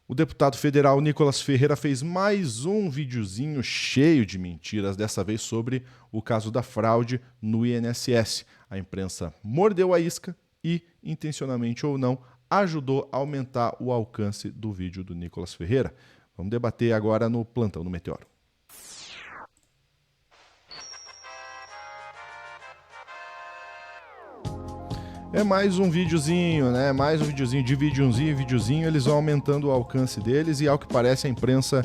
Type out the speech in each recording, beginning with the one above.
O deputado federal Nicolas Ferreira fez mais um videozinho cheio de mentiras, dessa vez sobre o caso da fraude no INSS. A imprensa mordeu a isca e, intencionalmente ou não, ajudou a aumentar o alcance do vídeo do Nicolas Ferreira. Vamos debater agora no Plantão do Meteoro. É mais um videozinho, né? Mais um videozinho, de videozinho em videozinho, eles vão aumentando o alcance deles e, ao que parece, a imprensa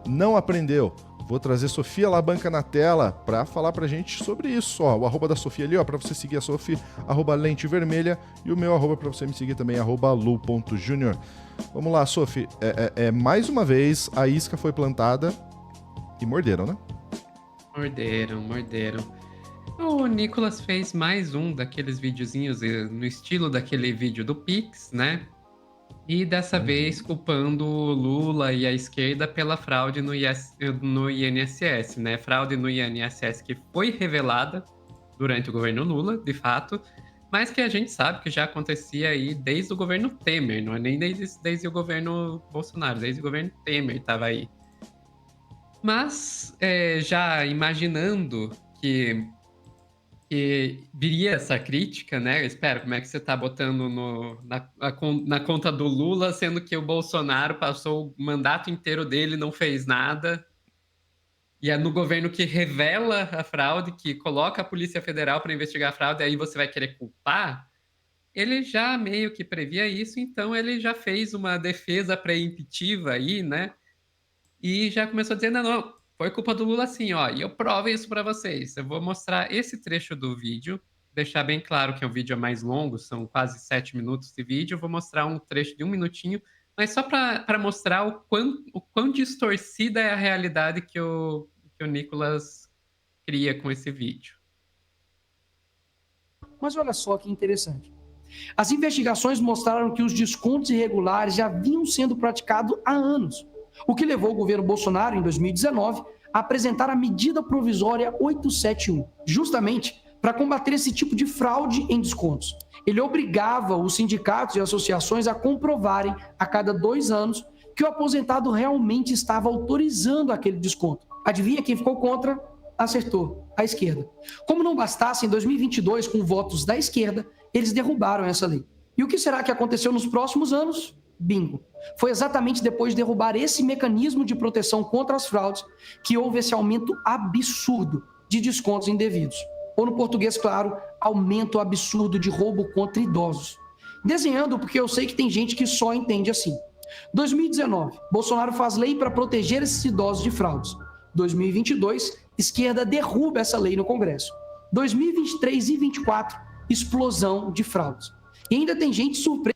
não aprendeu. Vou trazer Sofia Labanca na tela para falar pra gente sobre isso. Ó, o arroba da Sofia ali, ó, para você seguir a Sofia, arroba lente vermelha, e o meu arroba para você me seguir também, arroba lu.junior. Vamos lá, Sofia. Mais uma vez, a isca foi plantada e morderam, né? Morderam. O Nicolas fez mais um daqueles videozinhos no estilo daquele vídeo do Pix, né? E dessa vez culpando o Lula e a esquerda pela fraude no INSS, né? Fraude no INSS que foi revelada durante o governo Lula, de fato, mas que a gente sabe que já acontecia aí desde o governo Temer, não é nem desde o governo Bolsonaro, desde o governo Temer estava aí. Mas, já imaginando que viria essa crítica, né? Espera, como é que você está botando na conta do Lula, sendo que o Bolsonaro passou o mandato inteiro dele e não fez nada? E é no governo que revela a fraude, que coloca a Polícia Federal para investigar a fraude, aí você vai querer culpar? Ele já meio que previa isso, então ele já fez uma defesa preemptiva aí, né? E já começou dizendo: não, foi culpa do Lula sim, ó, e eu provo isso para vocês. Eu vou mostrar esse trecho do vídeo, deixar bem claro que o vídeo é mais longo, são quase 7 minutos de vídeo. Eu vou mostrar um trecho de 1 minutinho, mas só para mostrar o quão distorcida é a realidade que o Nicolas cria com esse vídeo. Mas olha só que interessante. As investigações mostraram que os descontos irregulares já vinham sendo praticados há anos, o que levou o governo Bolsonaro, em 2019, a apresentar a medida provisória 871, justamente para combater esse tipo de fraude em descontos. Ele obrigava os sindicatos e associações a comprovarem, a cada 2 anos, que o aposentado realmente estava autorizando aquele desconto. Adivinha quem ficou contra? Acertou, a esquerda. Como não bastasse, em 2022, com votos da esquerda, eles derrubaram essa lei. E o que será que aconteceu nos próximos anos? Bingo. Foi exatamente depois de derrubar esse mecanismo de proteção contra as fraudes que houve esse aumento absurdo de descontos indevidos. Ou, no português claro, aumento absurdo de roubo contra idosos. Desenhando, porque eu sei que tem gente que só entende assim. 2019, Bolsonaro faz lei para proteger esses idosos de fraudes. 2022, esquerda derruba essa lei no Congresso. 2023 e 2024, explosão de fraudes. E ainda tem gente surpresa.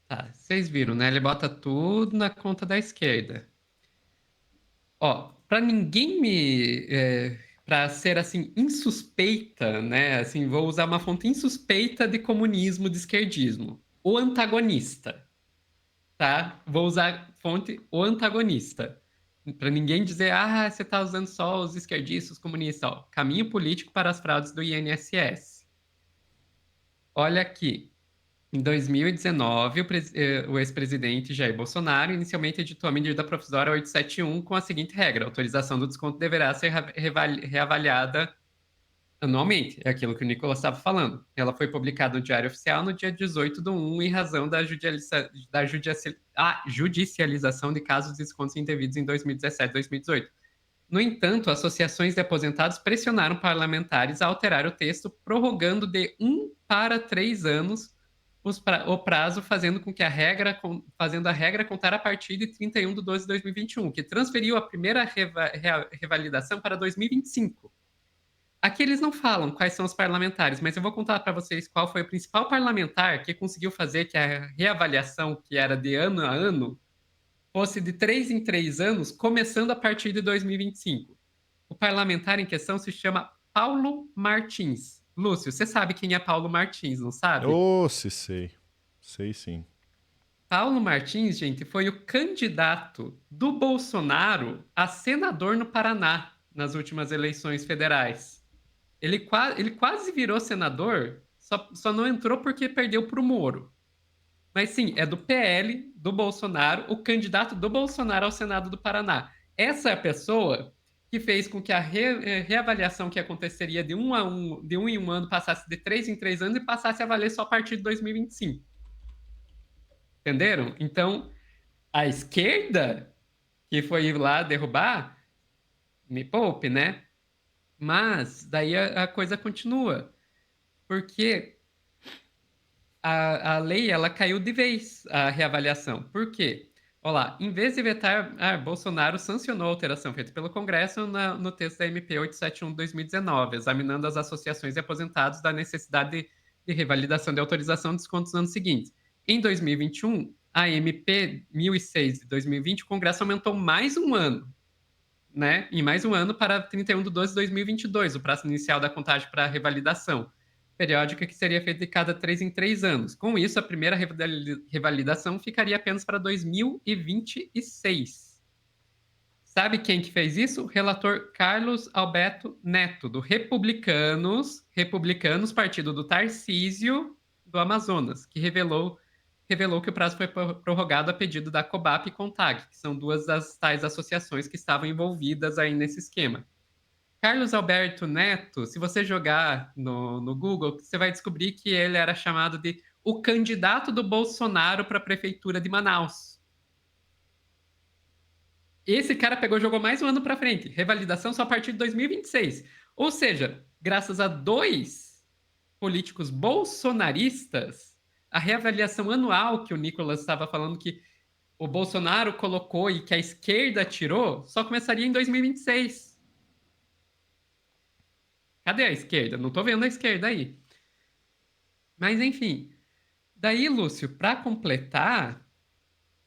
Tá, vocês viram, né? Ele bota tudo na conta da esquerda. Ó, para ninguém para ser assim insuspeita, né? Assim, vou usar uma fonte insuspeita de comunismo, de esquerdismo. O antagonista, tá? Vou usar fonte o antagonista. Para ninguém dizer, você tá usando só os esquerdistas, os comunistas, ó. Caminho político para as fraudes do INSS. Olha aqui. Em 2019, o ex-presidente Jair Bolsonaro inicialmente editou a medida provisória 871 com a seguinte regra: a autorização do desconto deverá ser reavaliada anualmente. É aquilo que o Nicolas estava falando. Ela foi publicada no Diário Oficial no dia 18/1, em razão da judicialização de casos de descontos indevidos em 2017 e 2018. No entanto, associações de aposentados pressionaram parlamentares a alterar o texto, prorrogando de 1 para 3 anos o prazo, fazendo a regra contar a partir de 31/12/2021, que transferiu a primeira revalidação para 2025. Aqui eles não falam quais são os parlamentares, mas eu vou contar para vocês qual foi o principal parlamentar que conseguiu fazer que a reavaliação, que era de ano a ano, fosse de 3 em 3 anos, começando a partir de 2025. O parlamentar em questão se chama Paulo Martins. Lúcio, você sabe quem é Paulo Martins, não sabe? Se sei. Sei sim. Paulo Martins, gente, foi o candidato do Bolsonaro a senador no Paraná nas últimas eleições federais. Ele quase virou senador, só não entrou porque perdeu para o Moro. Mas sim, é do PL, do Bolsonaro, o candidato do Bolsonaro ao Senado do Paraná. Essa é a pessoa que fez com que a reavaliação que aconteceria de um em um ano passasse de 3 em 3 anos e passasse a valer só a partir de 2025. Entenderam? Então, a esquerda que foi lá derrubar, me poupe, né? Mas daí a coisa continua. Porque a lei, ela caiu de vez, a reavaliação. Por quê? Olha lá, em vez de vetar, Bolsonaro sancionou a alteração feita pelo Congresso no texto da MP 871 de 2019, examinando as associações e aposentados da necessidade de revalidação de autorização de descontos nos anos seguintes. Em 2021, a MP 1006 de 2020, o Congresso aumentou mais um ano, né? Em mais um ano para 31/12/2022, o prazo inicial da contagem para revalidação periódica, que seria feita de cada 3 em 3 anos. Com isso, a primeira revalidação ficaria apenas para 2026. Sabe quem que fez isso? O relator Carlos Alberto Neto, do Republicanos, partido do Tarcísio do Amazonas, que revelou que o prazo foi prorrogado a pedido da COBAP e CONTAG, que são duas das tais associações que estavam envolvidas aí nesse esquema. Carlos Alberto Neto, se você jogar no Google, você vai descobrir que ele era chamado de o candidato do Bolsonaro para a prefeitura de Manaus. Esse cara jogou mais um ano para frente. Revalidação só a partir de 2026. Ou seja, graças a 2 políticos bolsonaristas, a reavaliação anual que o Nicolas estava falando que o Bolsonaro colocou e que a esquerda tirou, só começaria em 2026. Cadê a esquerda? Não tô vendo a esquerda aí. Mas, enfim. Daí, Lúcio, para completar,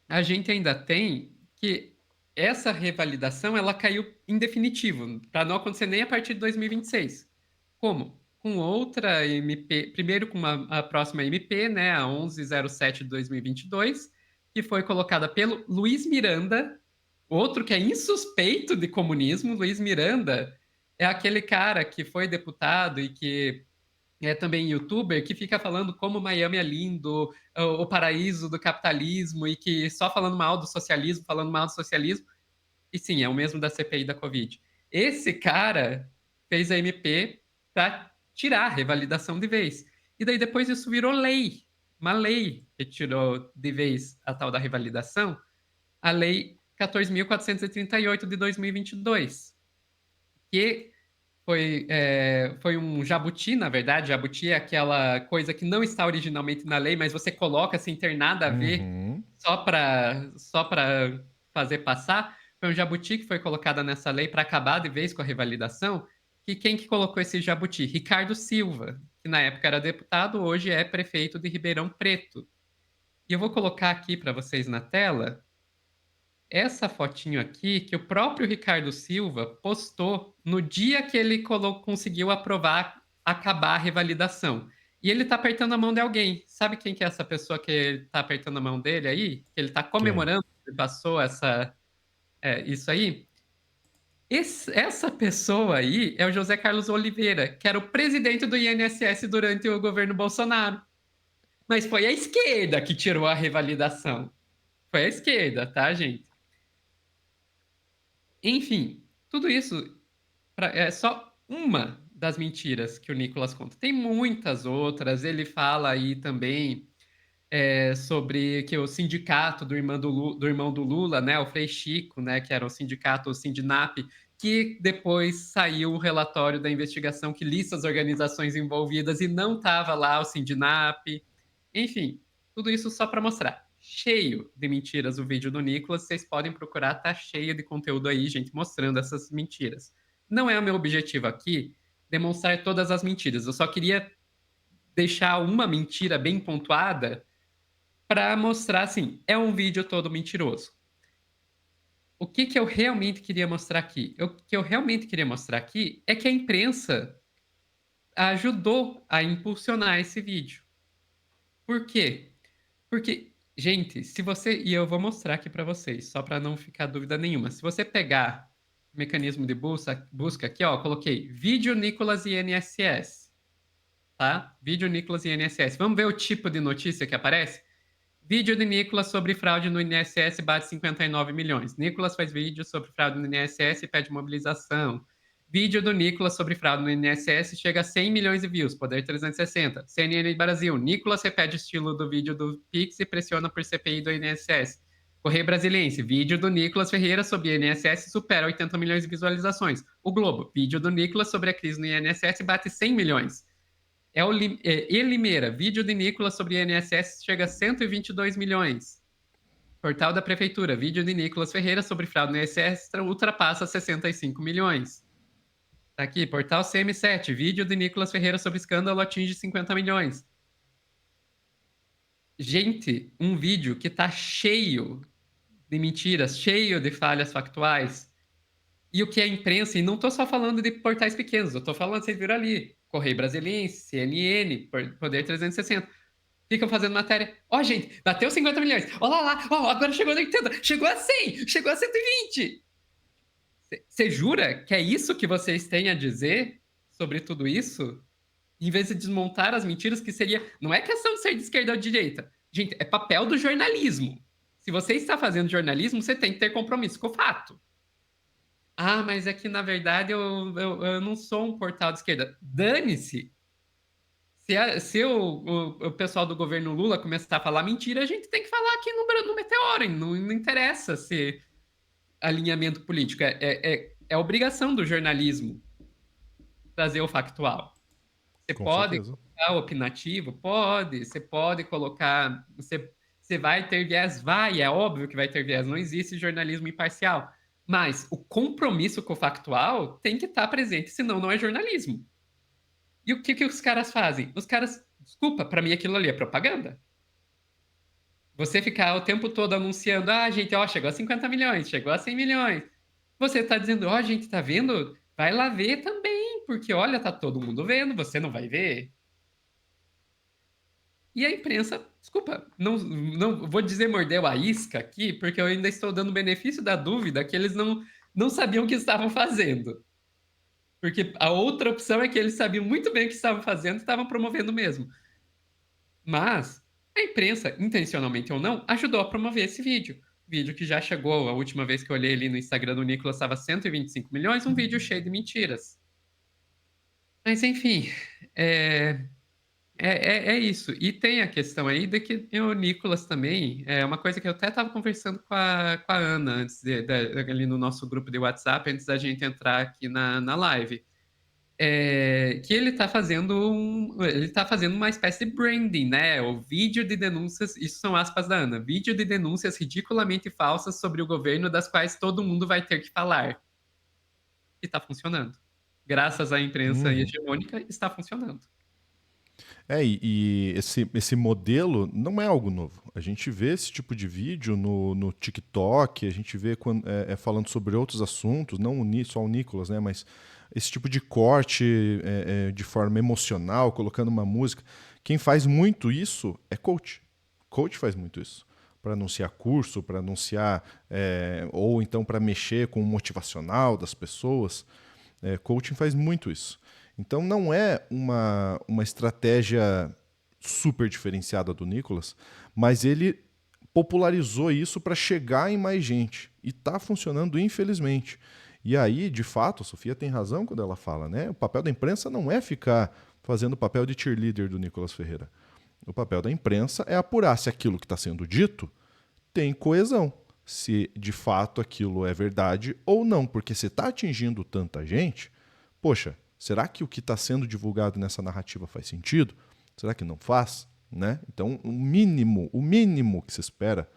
a gente ainda tem que essa revalidação ela caiu em definitivo, para não acontecer nem a partir de 2026. Como? Com outra MP, primeiro com a próxima MP, né, a 1107 de 2022, que foi colocada pelo Luiz Miranda, outro que é insuspeito de comunismo. Luiz Miranda é aquele cara que foi deputado e que é também youtuber, que fica falando como Miami é lindo, o paraíso do capitalismo, e que só falando mal do socialismo, E sim, é o mesmo da CPI da Covid. Esse cara fez a MP para tirar a revalidação de vez. E daí depois isso virou lei. Uma lei que tirou de vez a tal da revalidação, a Lei 14.438 de 2022, que foi um jabuti, na verdade. Jabuti é aquela coisa que não está originalmente na lei, mas você coloca sem ter nada a ver, só para fazer passar. Foi um jabuti que foi colocada nessa lei para acabar de vez com a revalidação. E quem que colocou esse jabuti? Ricardo Silva, que na época era deputado, hoje é prefeito de Ribeirão Preto. E eu vou colocar aqui para vocês na tela essa fotinho aqui que o próprio Ricardo Silva postou no dia que ele conseguiu acabar a revalidação. E ele tá apertando a mão de alguém. Sabe quem que é essa pessoa que tá apertando a mão dele aí? Que ele tá comemorando que ele passou isso aí? Essa pessoa aí é o José Carlos Oliveira, que era o presidente do INSS durante o governo Bolsonaro. Mas foi a esquerda que tirou a revalidação. Foi a esquerda, tá, gente? Enfim, tudo isso é só uma das mentiras que o Nicolas conta. Tem muitas outras. Ele fala aí também sobre que o sindicato do irmão do Lula, né, o Frei Chico, né, que era o sindicato, o Sindinap, que depois saiu o relatório da investigação que lista as organizações envolvidas e não estava lá o Sindinap. Enfim, tudo isso só para mostrar. Cheio de mentiras o vídeo do Nicolas, vocês podem procurar, tá cheio de conteúdo aí, gente, mostrando essas mentiras. Não é o meu objetivo aqui demonstrar todas as mentiras, eu só queria deixar uma mentira bem pontuada para mostrar, assim, é um vídeo todo mentiroso. O que eu realmente queria mostrar aqui? O que eu realmente queria mostrar aqui é que a imprensa ajudou a impulsionar esse vídeo. Por quê? Porque, gente, e eu vou mostrar aqui para vocês, só para não ficar dúvida nenhuma. Se você pegar o mecanismo de busca aqui, ó, coloquei vídeo Nicolas INSS, tá? Vídeo Nicolas INSS. Vamos ver o tipo de notícia que aparece? Vídeo de Nicolas sobre fraude no INSS bate 59 milhões. Nicolas faz vídeo sobre fraude no INSS e pede mobilização. Vídeo do Nicolas sobre fraude no INSS chega a 100 milhões de views, Poder 360. CNN Brasil, Nicolas repete o estilo do vídeo do Pix e pressiona por CPI do INSS. Correio Brasiliense, vídeo do Nicolas Ferreira sobre INSS supera 80 milhões de visualizações. O Globo, vídeo do Nicolas sobre a crise no INSS bate 100 milhões. Limeira, vídeo de Nicolas sobre INSS chega a 122 milhões. Portal da Prefeitura, vídeo de Nicolas Ferreira sobre fraude no INSS ultrapassa 65 milhões. Tá aqui, Portal CM7, vídeo de Nicolas Ferreira sobre escândalo atinge 50 milhões. Gente, um vídeo que tá cheio de mentiras, cheio de falhas factuais. E o que é imprensa, e não tô só falando de portais pequenos, eu tô falando, vocês viram ali, Correio Brasiliense, CNN, Poder 360. Ficam fazendo matéria. Ó, gente, bateu 50 milhões. Olha lá, agora chegou a 80, chegou a 100, chegou a 120. Você jura que é isso que vocês têm a dizer sobre tudo isso? Em vez de desmontar as mentiras, que seria... Não é questão de ser de esquerda ou de direita. Gente, é papel do jornalismo. Se você está fazendo jornalismo, você tem que ter compromisso com o fato. Ah, mas é que, na verdade, eu não sou um portal de esquerda. Dane-se. Se o pessoal do governo Lula começar a falar mentira, a gente tem que falar aqui no Meteoro. Não interessa se alinhamento político. É obrigação do jornalismo trazer o factual. Você Com pode certeza. colocar opinativo? Pode. Você pode colocar... Você vai ter viés? Vai. É óbvio que vai ter viés. Não existe jornalismo imparcial. Mas o compromisso com o factual tem que estar presente, senão não é jornalismo. E o que os caras fazem? Os caras... Desculpa, para mim aquilo ali é propaganda. Você ficar o tempo todo anunciando, gente, chegou a 50 milhões, chegou a 100 milhões. Você tá dizendo, gente, tá vendo? Vai lá ver também, porque, olha, tá todo mundo vendo, você não vai ver. E a imprensa, desculpa, não vou dizer mordeu a isca aqui, porque eu ainda estou dando o benefício da dúvida que eles não sabiam o que estavam fazendo. Porque a outra opção é que eles sabiam muito bem o que estavam fazendo e estavam promovendo mesmo. Mas a imprensa, intencionalmente ou não, ajudou a promover esse vídeo. Vídeo que já chegou, a última vez que eu olhei ali no Instagram do Nicolas, estava 125 milhões, um vídeo cheio de mentiras. Mas, enfim, é isso. E tem a questão aí de que o Nicolas também, é uma coisa que eu até estava conversando com a Ana, antes ali no nosso grupo de WhatsApp, antes da gente entrar aqui na live. Que ele está fazendo uma espécie de branding, né? O vídeo de denúncias, isso são aspas da Ana, vídeo de denúncias ridiculamente falsas sobre o governo, das quais todo mundo vai ter que falar. E está funcionando. Graças à imprensa hegemônica, está funcionando. E esse modelo não é algo novo. A gente vê esse tipo de vídeo no TikTok, a gente vê falando sobre outros assuntos, não só o Nicolas, né? Mas esse tipo de corte de forma emocional, colocando uma música. Quem faz muito isso é coach. Coach faz muito isso. Para anunciar curso, para anunciar, ou então para mexer com o motivacional das pessoas. Coaching faz muito isso. Então não é uma estratégia super diferenciada do Nicolas, mas ele popularizou isso para chegar em mais gente. E está funcionando, infelizmente. E aí, de fato, a Sofia tem razão quando ela fala, né? O papel da imprensa não é ficar fazendo o papel de cheerleader do Nicolas Ferreira. O papel da imprensa é apurar se aquilo que está sendo dito tem coesão, se de fato aquilo é verdade ou não, porque se está atingindo tanta gente, poxa, será que o que está sendo divulgado nessa narrativa faz sentido? Será que não faz? Né? Então, o mínimo que se espera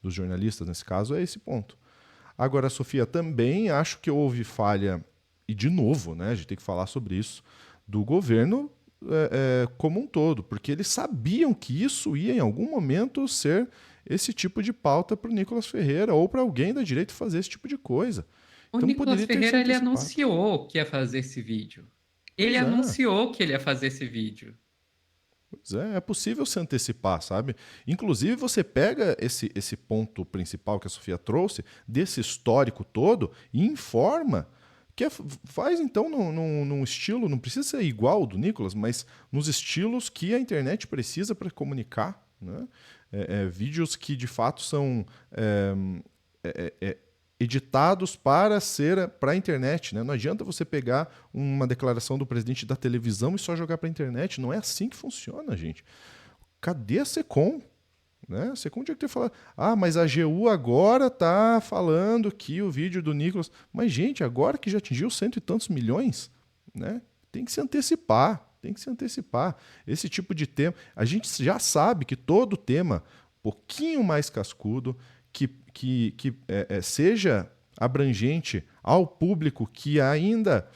dos jornalistas nesse caso é esse ponto. Agora, Sofia, também acho que houve falha, e de novo, né, a gente tem que falar sobre isso, do governo como um todo, porque eles sabiam que isso ia em algum momento ser esse tipo de pauta para o Nicolas Ferreira ou para alguém da direita fazer esse tipo de coisa. O Nicolas Ferreira, ele anunciou que ia fazer esse vídeo. Ele anunciou que ele ia fazer esse vídeo. Pois é possível se antecipar, sabe? Inclusive, você pega esse ponto principal que a Sofia trouxe, desse histórico todo, e informa, faz então num estilo, não precisa ser igual ao do Nicolas, mas nos estilos que a internet precisa para comunicar, né? vídeos que de fato são editados para a internet, né? Não adianta você pegar uma declaração do presidente da televisão e só jogar para a internet. Não é assim que funciona, gente. Cadê a SECOM? Né? A SECOM tinha que ter falado, mas a AGU agora está falando que o vídeo do Nicolas... Mas, gente, agora que já atingiu 100 e tantos milhões, né? Tem que se antecipar. Esse tipo de tema... A gente já sabe que todo tema, um pouquinho mais cascudo, que seja abrangente ao público que ainda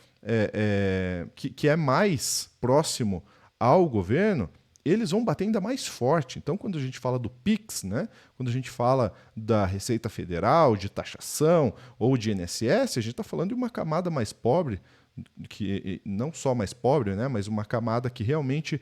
que é mais próximo ao governo, eles vão bater ainda mais forte. Então, quando a gente fala do PIX, né, quando a gente fala da Receita Federal, de taxação ou de INSS, a gente está falando de uma camada mais pobre, que não só mais pobre, né, mas uma camada que realmente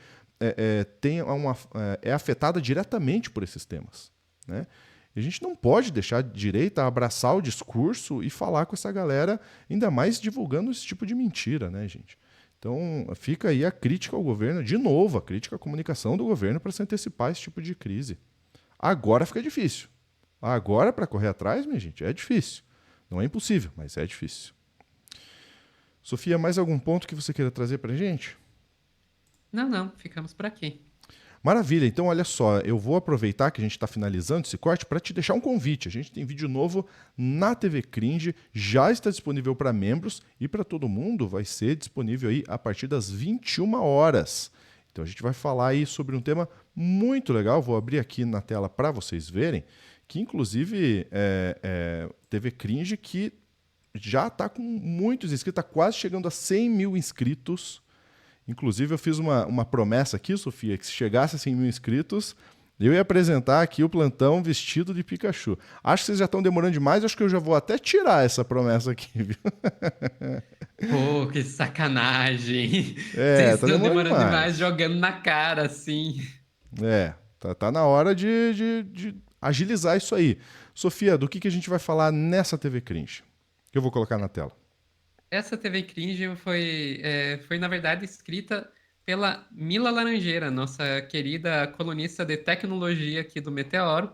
é afetada diretamente por esses temas, né? E a gente não pode deixar a direita abraçar o discurso e falar com essa galera, ainda mais divulgando esse tipo de mentira, né, gente? Então, fica aí a crítica ao governo, de novo, a crítica à comunicação do governo para se antecipar esse tipo de crise. Agora fica difícil. Agora, para correr atrás, minha gente, é difícil. Não é impossível, mas é difícil. Sofia, mais algum ponto que você queira trazer para a gente? Não, ficamos por aqui. Maravilha, então olha só, eu vou aproveitar que a gente está finalizando esse corte para te deixar um convite. A gente tem vídeo novo na TV Cringe, já está disponível para membros e para todo mundo vai ser disponível aí a partir das 21 horas. Então a gente vai falar aí sobre um tema muito legal, vou abrir aqui na tela para vocês verem, que inclusive TV Cringe que já está com muitos inscritos, está quase chegando a 100 mil inscritos. Inclusive, eu fiz uma promessa aqui, Sofia, que se chegasse a 100 mil inscritos, eu ia apresentar aqui o plantão vestido de Pikachu. Acho que vocês já estão demorando demais, acho que eu já vou até tirar essa promessa aqui, viu? Pô, que sacanagem. Tá Vocês estão demorando demais. demais jogando na cara, assim. Tá na hora de agilizar isso aí. Sofia, do que a gente vai falar nessa TV Cringe? Que eu vou colocar na tela. Essa TV Cringe foi, na verdade, escrita pela Mila Laranjeira, nossa querida colunista de tecnologia aqui do Meteoro,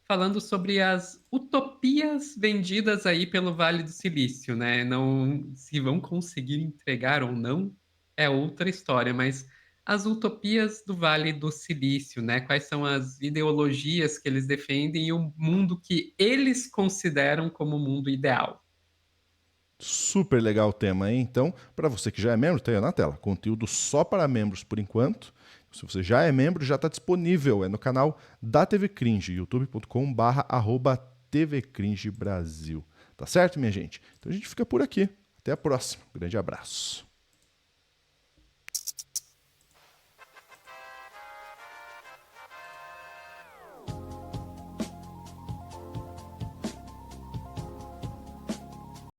falando sobre as utopias vendidas aí pelo Vale do Silício, né? Não, se vão conseguir entregar ou não é outra história, mas as utopias do Vale do Silício, né? Quais são as ideologias que eles defendem e o mundo que eles consideram como o mundo ideal. Super legal o tema, hein? Então, para você que já é membro, tá aí na tela. Conteúdo só para membros por enquanto. Se você já é membro, já está disponível. É no canal da TV Cringe, youtube.com/tvcringebrasil. Tá certo, minha gente? Então a gente fica por aqui. Até a próxima. Grande abraço.